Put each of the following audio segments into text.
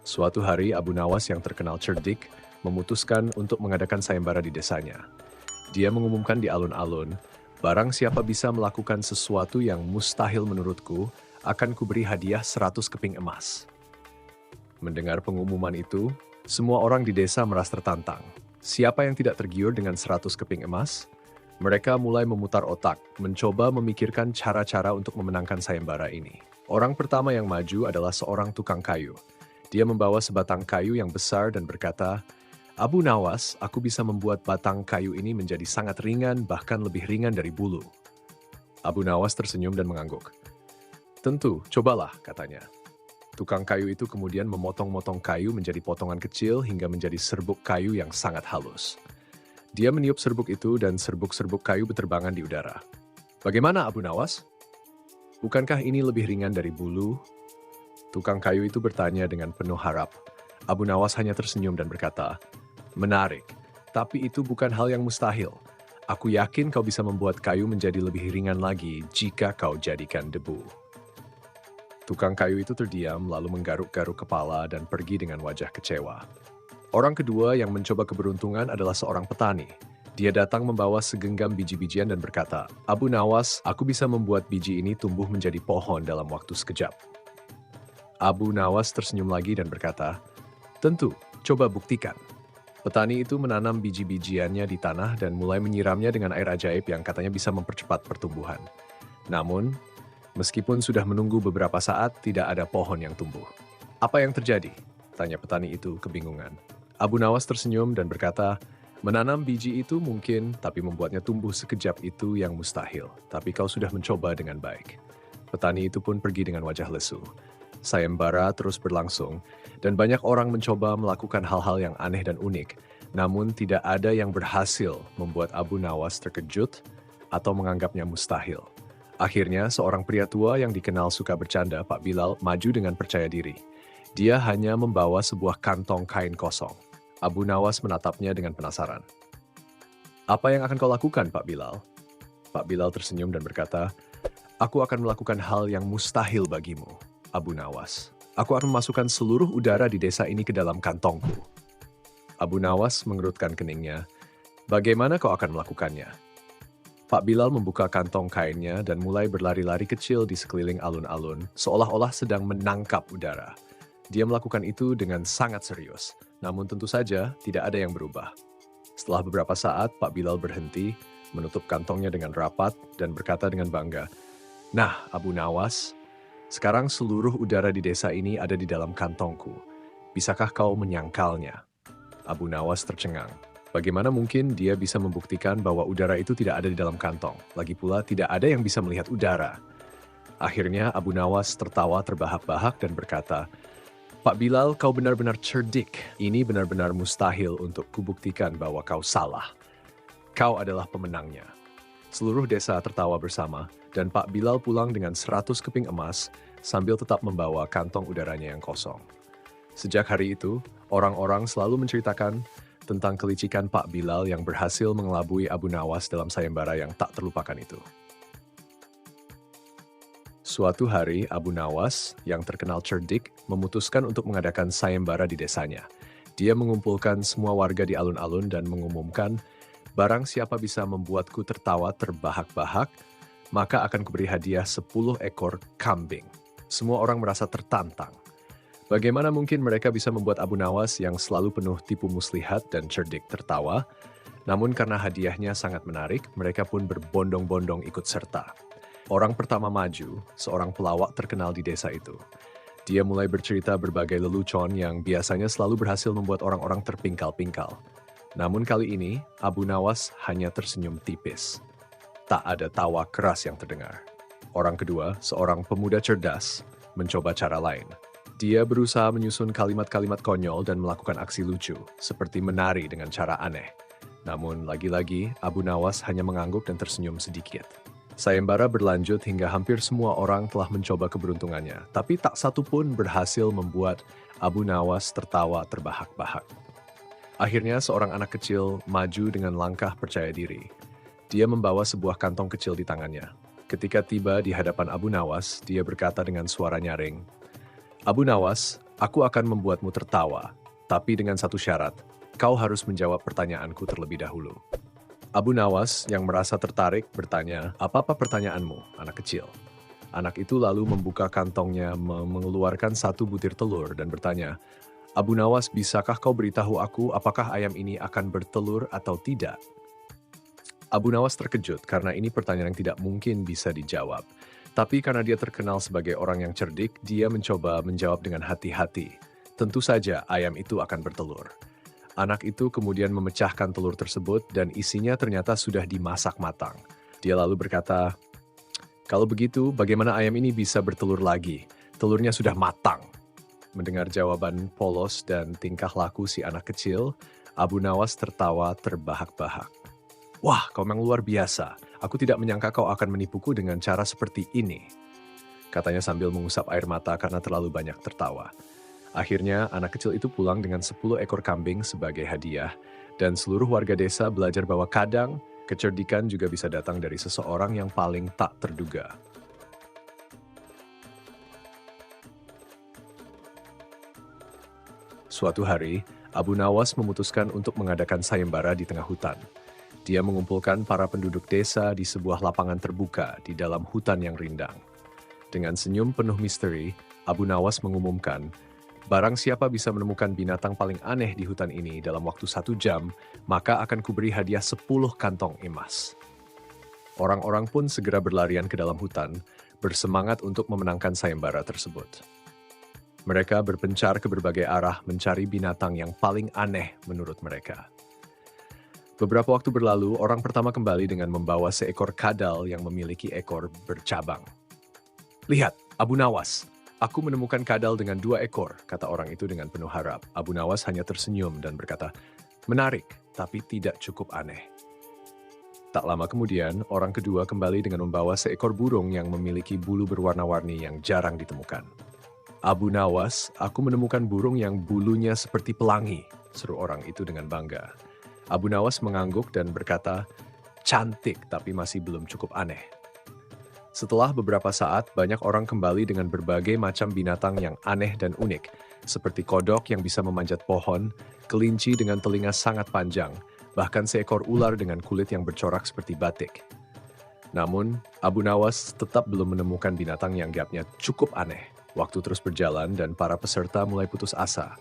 Suatu hari, Abu Nawas yang terkenal cerdik memutuskan untuk mengadakan sayembara di desanya. Dia mengumumkan di alun-alun, barang siapa bisa melakukan sesuatu yang mustahil menurutku, akan kuberi hadiah 100 keping emas. Mendengar pengumuman itu, semua orang di desa merasa tertantang. Siapa yang tidak tergiur dengan 100 keping emas? Mereka mulai memutar otak, mencoba memikirkan cara-cara untuk memenangkan sayembara ini. Orang pertama yang maju adalah seorang tukang kayu. Dia membawa sebatang kayu yang besar dan berkata, "Abu Nawas, aku bisa membuat batang kayu ini menjadi sangat ringan, bahkan lebih ringan dari bulu." Abu Nawas tersenyum dan mengangguk. "Tentu, cobalah," katanya. Tukang kayu itu kemudian memotong-motong kayu menjadi potongan kecil hingga menjadi serbuk kayu yang sangat halus. Dia meniup serbuk itu dan serbuk-serbuk kayu berterbangan di udara. "Bagaimana, Abu Nawas? Bukankah ini lebih ringan dari bulu?" Tukang kayu itu bertanya dengan penuh harap. Abu Nawas hanya tersenyum dan berkata, "Menarik, tapi itu bukan hal yang mustahil. Aku yakin kau bisa membuat kayu menjadi lebih ringan lagi jika kau jadikan debu." Tukang kayu itu terdiam lalu menggaruk-garuk kepala dan pergi dengan wajah kecewa. Orang kedua yang mencoba keberuntungan adalah seorang petani. Dia datang membawa segenggam biji-bijian dan berkata, "Abu Nawas, aku bisa membuat biji ini tumbuh menjadi pohon dalam waktu sekejap." Abu Nawas tersenyum lagi dan berkata, "Tentu, coba buktikan." Petani itu menanam biji-bijiannya di tanah dan mulai menyiramnya dengan air ajaib yang katanya bisa mempercepat pertumbuhan. Namun, meskipun sudah menunggu beberapa saat, tidak ada pohon yang tumbuh. "Apa yang terjadi?" tanya petani itu kebingungan. Abu Nawas tersenyum dan berkata, "Menanam biji itu mungkin, tapi membuatnya tumbuh sekejap itu yang mustahil. Tapi kau sudah mencoba dengan baik." Petani itu pun pergi dengan wajah lesu. Sayembara terus berlangsung, dan banyak orang mencoba melakukan hal-hal yang aneh dan unik, namun tidak ada yang berhasil membuat Abu Nawas terkejut atau menganggapnya mustahil. Akhirnya, seorang pria tua yang dikenal suka bercanda, Pak Bilal, maju dengan percaya diri. Dia hanya membawa sebuah kantong kain kosong. Abu Nawas menatapnya dengan penasaran. "Apa yang akan kau lakukan, Pak Bilal?" Pak Bilal tersenyum dan berkata, "Aku akan melakukan hal yang mustahil bagimu, Abu Nawas. Aku akan memasukkan seluruh udara di desa ini ke dalam kantongku." Abu Nawas mengerutkan keningnya. "Bagaimana kau akan melakukannya?" Pak Bilal membuka kantong kainnya dan mulai berlari-lari kecil di sekeliling alun-alun, seolah-olah sedang menangkap udara. Dia melakukan itu dengan sangat serius, namun tentu saja tidak ada yang berubah. Setelah beberapa saat, Pak Bilal berhenti, menutup kantongnya dengan rapat, dan berkata dengan bangga, "Nah, Abu Nawas, sekarang seluruh udara di desa ini ada di dalam kantongku. Bisakah kau menyangkalnya?" Abu Nawas tercengang. Bagaimana mungkin dia bisa membuktikan bahwa udara itu tidak ada di dalam kantong? Lagi pula tidak ada yang bisa melihat udara. Akhirnya Abu Nawas tertawa terbahak-bahak dan berkata, "Pak Bilal, kau benar-benar cerdik. Ini benar-benar mustahil untuk kubuktikan bahwa kau salah. Kau adalah pemenangnya." Seluruh desa tertawa bersama, dan Pak Bilal pulang dengan 100 keping emas sambil tetap membawa kantong udaranya yang kosong. Sejak hari itu, orang-orang selalu menceritakan tentang kelicikan Pak Bilal yang berhasil mengelabui Abu Nawas dalam sayembara yang tak terlupakan itu. Suatu hari, Abu Nawas, yang terkenal cerdik, memutuskan untuk mengadakan sayembara di desanya. Dia mengumpulkan semua warga di alun-alun dan mengumumkan, "Barang siapa bisa membuatku tertawa terbahak-bahak, maka akan kuberi hadiah 10 ekor kambing." Semua orang merasa tertantang. Bagaimana mungkin mereka bisa membuat Abu Nawas yang selalu penuh tipu muslihat dan cerdik tertawa? Namun karena hadiahnya sangat menarik, mereka pun berbondong-bondong ikut serta. Orang pertama maju, seorang pelawak terkenal di desa itu. Dia mulai bercerita berbagai lelucon yang biasanya selalu berhasil membuat orang-orang terpingkal-pingkal. Namun kali ini, Abu Nawas hanya tersenyum tipis. Tak ada tawa keras yang terdengar. Orang kedua, seorang pemuda cerdas, mencoba cara lain. Dia berusaha menyusun kalimat-kalimat konyol dan melakukan aksi lucu, seperti menari dengan cara aneh. Namun lagi-lagi, Abu Nawas hanya mengangguk dan tersenyum sedikit. Sayembara berlanjut hingga hampir semua orang telah mencoba keberuntungannya, tapi tak satu pun berhasil membuat Abu Nawas tertawa terbahak-bahak. Akhirnya seorang anak kecil maju dengan langkah percaya diri. Dia membawa sebuah kantong kecil di tangannya. Ketika tiba di hadapan Abu Nawas, dia berkata dengan suara nyaring, "Abu Nawas, Aku akan membuatmu tertawa, tapi dengan satu syarat, kau harus menjawab pertanyaanku terlebih dahulu. Abu Nawas yang merasa tertarik bertanya, "Apa pertanyaanmu, anak kecil?" Anak itu lalu membuka kantongnya, mengeluarkan satu butir telur dan bertanya, "Abu Nawas, bisakah kau beritahu aku apakah ayam ini akan bertelur atau tidak?" Abu Nawas terkejut karena ini pertanyaan yang tidak mungkin bisa dijawab. Tapi karena dia terkenal sebagai orang yang cerdik, dia mencoba menjawab dengan hati-hati. Tentu saja ayam itu akan bertelur. Anak itu kemudian memecahkan telur tersebut dan isinya ternyata sudah dimasak matang. Dia lalu berkata, "Kalau begitu, bagaimana ayam ini bisa bertelur lagi? Telurnya sudah matang." Mendengar jawaban polos dan tingkah laku si anak kecil, Abu Nawas tertawa terbahak-bahak. "Wah, kau memang luar biasa. Aku tidak menyangka kau akan menipuku dengan cara seperti ini," katanya sambil mengusap air mata karena terlalu banyak tertawa. Akhirnya, anak kecil itu pulang dengan 10 ekor kambing sebagai hadiah, dan seluruh warga desa belajar bahwa kadang kecerdikan juga bisa datang dari seseorang yang paling tak terduga. Suatu hari, Abu Nawas memutuskan untuk mengadakan sayembara di tengah hutan. Dia mengumpulkan para penduduk desa di sebuah lapangan terbuka di dalam hutan yang rindang. Dengan senyum penuh misteri, Abu Nawas mengumumkan, "Barang siapa bisa menemukan binatang paling aneh di hutan ini dalam waktu 1 jam, maka akan kuberi hadiah 10 kantong emas." Orang-orang pun segera berlarian ke dalam hutan, bersemangat untuk memenangkan sayembara tersebut. Mereka berpencar ke berbagai arah mencari binatang yang paling aneh menurut mereka. Beberapa waktu berlalu, orang pertama kembali dengan membawa seekor kadal yang memiliki ekor bercabang. "Lihat, Abu Nawas, aku menemukan kadal dengan 2 ekor," kata orang itu dengan penuh harap. Abu Nawas hanya tersenyum dan berkata, "Menarik, tapi tidak cukup aneh." Tak lama kemudian, orang kedua kembali dengan membawa seekor burung yang memiliki bulu berwarna-warni yang jarang ditemukan. "Abu Nawas, aku menemukan burung yang bulunya seperti pelangi," seru orang itu dengan bangga. Abu Nawas mengangguk dan berkata, "Cantik, tapi masih belum cukup aneh." Setelah beberapa saat, banyak orang kembali dengan berbagai macam binatang yang aneh dan unik, seperti kodok yang bisa memanjat pohon, kelinci dengan telinga sangat panjang, bahkan seekor ular dengan kulit yang bercorak seperti batik. Namun, Abu Nawas tetap belum menemukan binatang yang dianggapnya cukup aneh. Waktu terus berjalan dan para peserta mulai putus asa,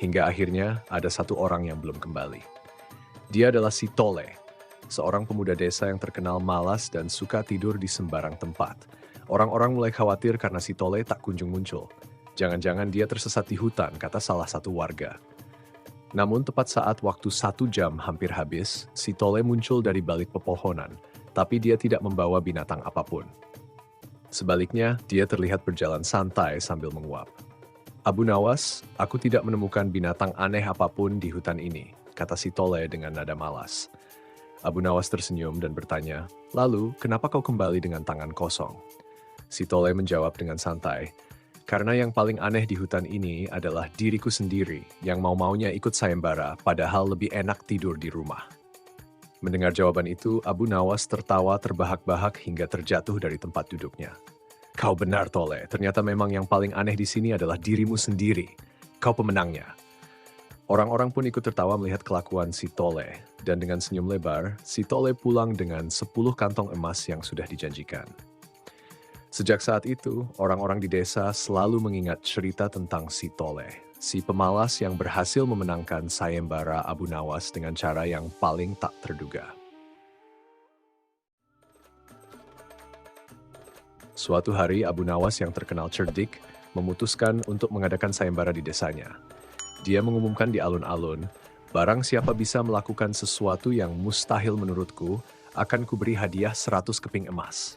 hingga akhirnya ada satu orang yang belum kembali. Dia adalah si Tole, seorang pemuda desa yang terkenal malas dan suka tidur di sembarang tempat. Orang-orang mulai khawatir karena si Tole tak kunjung muncul. Jangan-jangan dia tersesat di hutan, kata salah satu warga. Namun tepat saat waktu 1 jam hampir habis, si Tole muncul dari balik pepohonan, tapi dia tidak membawa binatang apapun. Sebaliknya, dia terlihat berjalan santai sambil menguap. "Abu Nawas, aku tidak menemukan binatang aneh apapun di hutan ini," kata si Tole dengan nada malas. Abu Nawas tersenyum dan bertanya, "Lalu, kenapa kau kembali dengan tangan kosong?" Si Tole menjawab dengan santai, "Karena yang paling aneh di hutan ini adalah diriku sendiri yang mau-maunya ikut sayembara, padahal lebih enak tidur di rumah." Mendengar jawaban itu, Abu Nawas tertawa terbahak-bahak hingga terjatuh dari tempat duduknya. "Kau benar, Tole. Ternyata memang yang paling aneh di sini adalah dirimu sendiri. Kau pemenangnya." Orang-orang pun ikut tertawa melihat kelakuan si Tole, dan dengan senyum lebar, si Tole pulang dengan 10 kantong emas yang sudah dijanjikan. Sejak saat itu, orang-orang di desa selalu mengingat cerita tentang si Tole, si pemalas yang berhasil memenangkan sayembara Abu Nawas dengan cara yang paling tak terduga. Suatu hari, Abu Nawas yang terkenal cerdik memutuskan untuk mengadakan sayembara di desanya. Dia mengumumkan di alun-alun, "Barang siapa bisa melakukan sesuatu yang mustahil menurutku, akan kuberi hadiah 100 keping emas."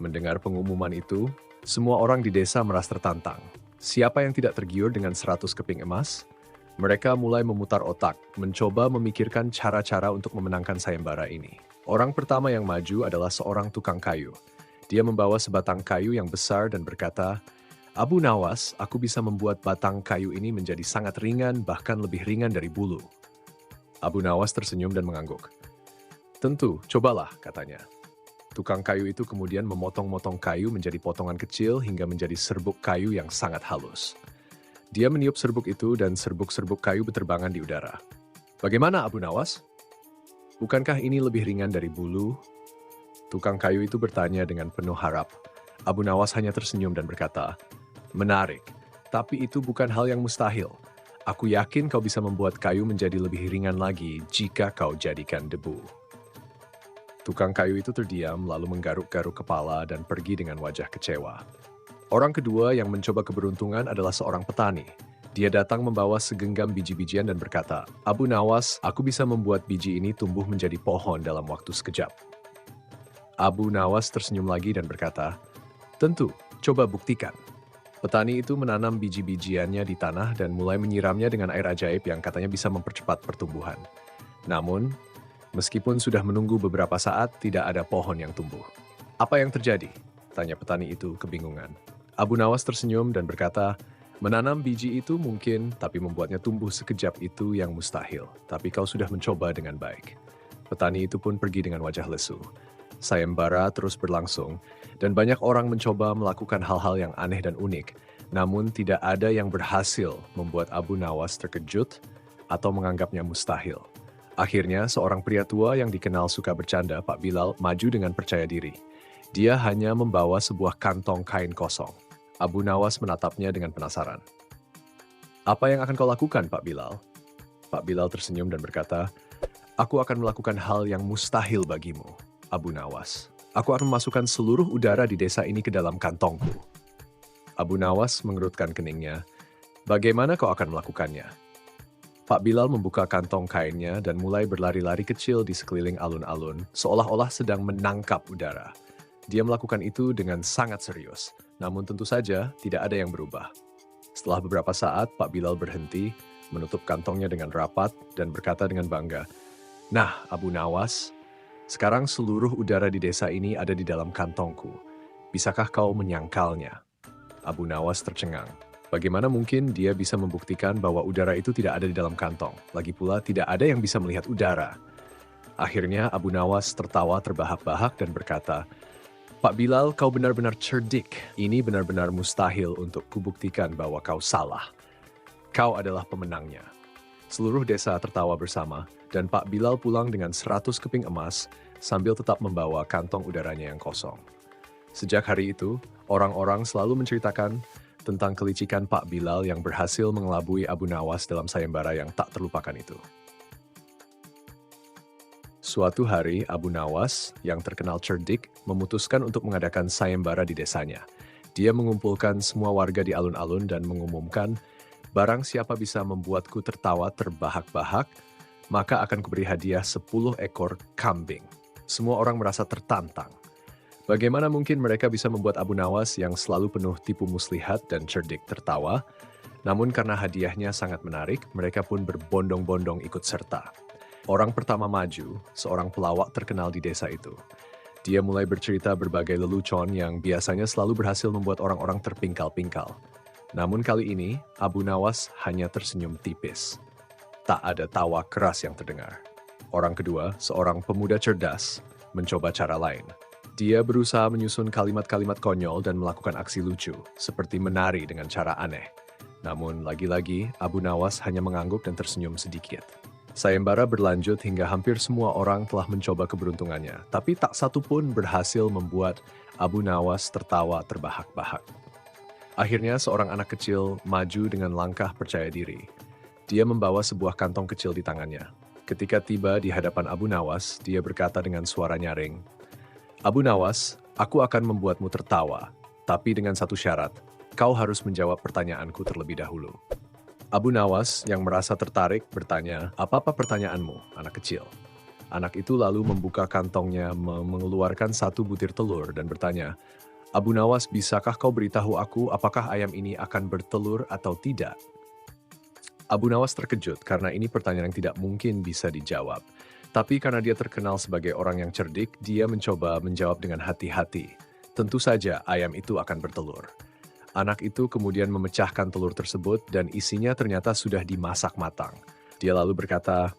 Mendengar pengumuman itu, semua orang di desa merasa tertantang. Siapa yang tidak tergiur dengan 100 keping emas? Mereka mulai memutar otak, mencoba memikirkan cara-cara untuk memenangkan sayembara ini. Orang pertama yang maju adalah seorang tukang kayu. Dia membawa sebatang kayu yang besar dan berkata, "Abu Nawas, aku bisa membuat batang kayu ini menjadi sangat ringan, bahkan lebih ringan dari bulu." Abu Nawas tersenyum dan mengangguk. "Tentu, cobalah," katanya. Tukang kayu itu kemudian memotong-motong kayu menjadi potongan kecil hingga menjadi serbuk kayu yang sangat halus. Dia meniup serbuk itu dan serbuk-serbuk kayu berterbangan di udara. Bagaimana, Abu Nawas? Bukankah ini lebih ringan dari bulu? Tukang kayu itu bertanya dengan penuh harap. Abu Nawas hanya tersenyum dan berkata, "Menarik, tapi itu bukan hal yang mustahil. Aku yakin kau bisa membuat kayu menjadi lebih ringan lagi jika kau jadikan debu." Tukang kayu itu terdiam lalu menggaruk-garuk kepala dan pergi dengan wajah kecewa. Orang kedua yang mencoba keberuntungan adalah seorang petani. Dia datang membawa segenggam biji-bijian dan berkata, "Abu Nawas, aku bisa membuat biji ini tumbuh menjadi pohon dalam waktu sekejap." Abu Nawas tersenyum lagi dan berkata, "Tentu, coba buktikan." Petani itu menanam biji-bijiannya di tanah dan mulai menyiramnya dengan air ajaib yang katanya bisa mempercepat pertumbuhan. Namun, meskipun sudah menunggu beberapa saat, tidak ada pohon yang tumbuh. "Apa yang terjadi?" tanya petani itu kebingungan. Abu Nawas tersenyum dan berkata, "Menanam biji itu mungkin, tapi membuatnya tumbuh sekejap itu yang mustahil. Tapi kau sudah mencoba dengan baik." Petani itu pun pergi dengan wajah lesu. Sayembara terus berlangsung, dan banyak orang mencoba melakukan hal-hal yang aneh dan unik, namun tidak ada yang berhasil membuat Abu Nawas terkejut atau menganggapnya mustahil. Akhirnya, seorang pria tua yang dikenal suka bercanda, Pak Bilal, maju dengan percaya diri. Dia hanya membawa sebuah kantong kain kosong. Abu Nawas menatapnya dengan penasaran. "Apa yang akan kau lakukan, Pak Bilal?" Pak Bilal tersenyum dan berkata, "Aku akan melakukan hal yang mustahil bagimu, Abu Nawas. Aku akan memasukkan seluruh udara di desa ini ke dalam kantongku." Abu Nawas mengerutkan keningnya. "Bagaimana kau akan melakukannya?" Pak Bilal membuka kantong kainnya dan mulai berlari-lari kecil di sekeliling alun-alun, seolah-olah sedang menangkap udara. Dia melakukan itu dengan sangat serius, namun tentu saja tidak ada yang berubah. Setelah beberapa saat, Pak Bilal berhenti, menutup kantongnya dengan rapat, dan berkata dengan bangga, "Nah, Abu Nawas, sekarang seluruh udara di desa ini ada di dalam kantongku. Bisakah kau menyangkalnya?" Abu Nawas tercengang. Bagaimana mungkin dia bisa membuktikan bahwa udara itu tidak ada di dalam kantong? Lagi pula tidak ada yang bisa melihat udara. Akhirnya Abu Nawas tertawa terbahak-bahak dan berkata, "Pak Bilal, kau benar-benar cerdik. Ini benar-benar mustahil untuk kubuktikan bahwa kau salah. Kau adalah pemenangnya." Seluruh desa tertawa bersama, dan Pak Bilal pulang dengan 100 keping emas sambil tetap membawa kantong udaranya yang kosong. Sejak hari itu, orang-orang selalu menceritakan tentang kelicikan Pak Bilal yang berhasil mengelabui Abu Nawas dalam sayembara yang tak terlupakan itu. Suatu hari, Abu Nawas, yang terkenal cerdik, memutuskan untuk mengadakan sayembara di desanya. Dia mengumpulkan semua warga di alun-alun dan mengumumkan, "Barang siapa bisa membuatku tertawa terbahak-bahak, maka akan kuberi hadiah 10 ekor kambing." Semua orang merasa tertantang. Bagaimana mungkin mereka bisa membuat Abu Nawas yang selalu penuh tipu muslihat dan cerdik tertawa? Namun karena hadiahnya sangat menarik, mereka pun berbondong-bondong ikut serta. Orang pertama maju, seorang pelawak terkenal di desa itu. Dia mulai bercerita berbagai lelucon yang biasanya selalu berhasil membuat orang-orang terpingkal-pingkal. Namun kali ini, Abu Nawas hanya tersenyum tipis. Tak ada tawa keras yang terdengar. Orang kedua, seorang pemuda cerdas, mencoba cara lain. Dia berusaha menyusun kalimat-kalimat konyol dan melakukan aksi lucu, seperti menari dengan cara aneh. Namun lagi-lagi, Abu Nawas hanya mengangguk dan tersenyum sedikit. Sayembara berlanjut hingga hampir semua orang telah mencoba keberuntungannya, tapi tak satu pun berhasil membuat Abu Nawas tertawa terbahak-bahak. Akhirnya seorang anak kecil maju dengan langkah percaya diri. Dia membawa sebuah kantong kecil di tangannya. Ketika tiba di hadapan Abu Nawas, dia berkata dengan suara nyaring, "Abu Nawas, aku akan membuatmu tertawa, tapi dengan satu syarat, kau harus menjawab pertanyaanku terlebih dahulu." Abu Nawas yang merasa tertarik bertanya, "Apa pertanyaanmu, anak kecil?" Anak itu lalu membuka kantongnya, mengeluarkan satu butir telur dan bertanya, "Abu Nawas, bisakah kau beritahu aku apakah ayam ini akan bertelur atau tidak?" Abu Nawas terkejut karena ini pertanyaan yang tidak mungkin bisa dijawab. Tapi karena dia terkenal sebagai orang yang cerdik, dia mencoba menjawab dengan hati-hati. Tentu saja ayam itu akan bertelur. Anak itu kemudian memecahkan telur tersebut dan isinya ternyata sudah dimasak matang. Dia lalu berkata,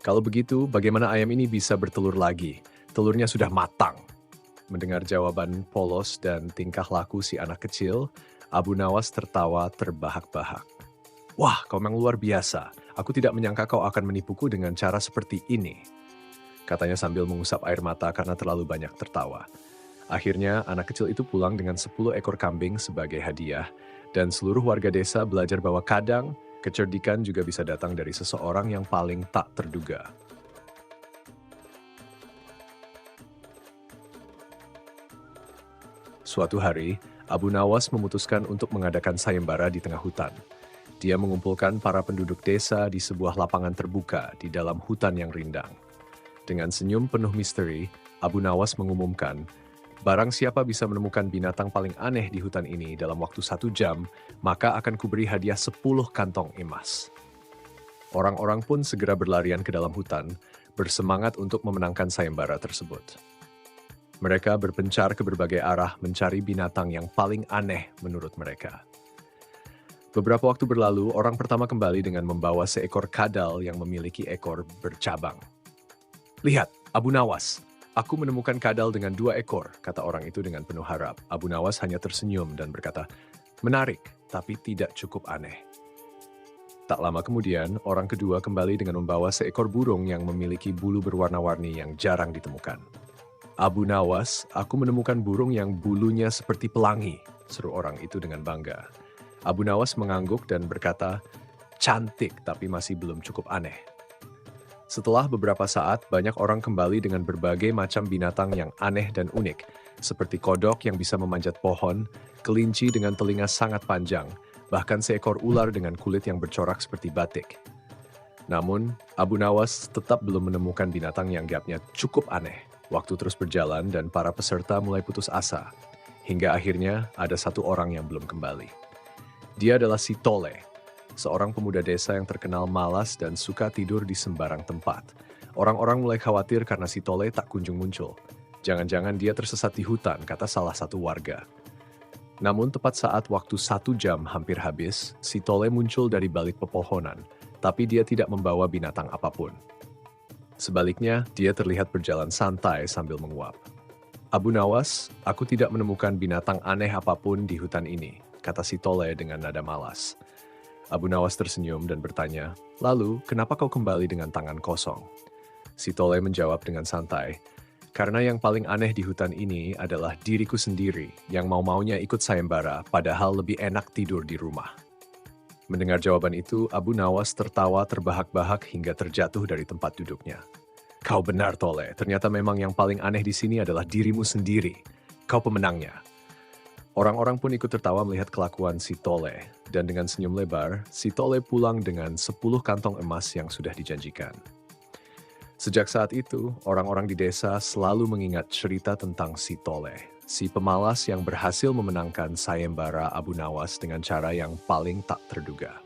"Kalau begitu, bagaimana ayam ini bisa bertelur lagi? Telurnya sudah matang." Mendengar jawaban polos dan tingkah laku si anak kecil, Abu Nawas tertawa terbahak-bahak. Wah, kau memang luar biasa. Aku tidak menyangka kau akan menipuku dengan cara seperti ini. Katanya sambil mengusap air mata karena terlalu banyak tertawa. Akhirnya, anak kecil itu pulang dengan 10 ekor kambing sebagai hadiah, dan seluruh warga desa belajar bahwa kadang kecerdikan juga bisa datang dari seseorang yang paling tak terduga. Suatu hari, Abu Nawas memutuskan untuk mengadakan sayembara di tengah hutan. Dia mengumpulkan para penduduk desa di sebuah lapangan terbuka di dalam hutan yang rindang. Dengan senyum penuh misteri, Abu Nawas mengumumkan, barang siapa bisa menemukan binatang paling aneh di hutan ini dalam waktu 1 jam, maka akan kuberi hadiah 10 kantong emas. Orang-orang pun segera berlarian ke dalam hutan, bersemangat untuk memenangkan sayembara tersebut. Mereka berpencar ke berbagai arah mencari binatang yang paling aneh menurut mereka. Beberapa waktu berlalu, orang pertama kembali dengan membawa seekor kadal yang memiliki ekor bercabang. Lihat, Abu Nawas, aku menemukan kadal dengan 2 ekor, kata orang itu dengan penuh harap. Abu Nawas hanya tersenyum dan berkata, menarik, tapi tidak cukup aneh. Tak lama kemudian, orang kedua kembali dengan membawa seekor burung yang memiliki bulu berwarna-warni yang jarang ditemukan. Abu Nawas, aku menemukan burung yang bulunya seperti pelangi, seru orang itu dengan bangga. Abu Nawas mengangguk dan berkata, cantik tapi masih belum cukup aneh. Setelah beberapa saat, banyak orang kembali dengan berbagai macam binatang yang aneh dan unik, seperti kodok yang bisa memanjat pohon, kelinci dengan telinga sangat panjang, bahkan seekor ular dengan kulit yang bercorak seperti batik. Namun, Abu Nawas tetap belum menemukan binatang yang dianggapnya cukup aneh. Waktu terus berjalan dan para peserta mulai putus asa, hingga akhirnya ada satu orang yang belum kembali. Dia adalah si Tole, seorang pemuda desa yang terkenal malas dan suka tidur di sembarang tempat. Orang-orang mulai khawatir karena si Tole tak kunjung muncul. Jangan-jangan dia tersesat di hutan, kata salah satu warga. Namun tepat saat waktu 1 jam hampir habis, si Tole muncul dari balik pepohonan, tapi dia tidak membawa binatang apapun. Sebaliknya, dia terlihat berjalan santai sambil menguap. Abu Nawas, aku tidak menemukan binatang aneh apapun di hutan ini, kata si Tole dengan nada malas. Abu Nawas tersenyum dan bertanya, lalu kenapa kau kembali dengan tangan kosong? Si Tole menjawab dengan santai, karena yang paling aneh di hutan ini adalah diriku sendiri yang mau-maunya ikut sayembara padahal lebih enak tidur di rumah. Mendengar jawaban itu, Abu Nawas tertawa terbahak-bahak hingga terjatuh dari tempat duduknya. Kau benar, Tole. Ternyata memang yang paling aneh di sini adalah dirimu sendiri. Kau pemenangnya. Orang-orang pun ikut tertawa melihat kelakuan si Tole. Dan dengan senyum lebar, si Tole pulang dengan 10 kantong emas yang sudah dijanjikan. Sejak saat itu, orang-orang di desa selalu mengingat cerita tentang si Tole, si pemalas yang berhasil memenangkan sayembara Abu Nawas dengan cara yang paling tak terduga.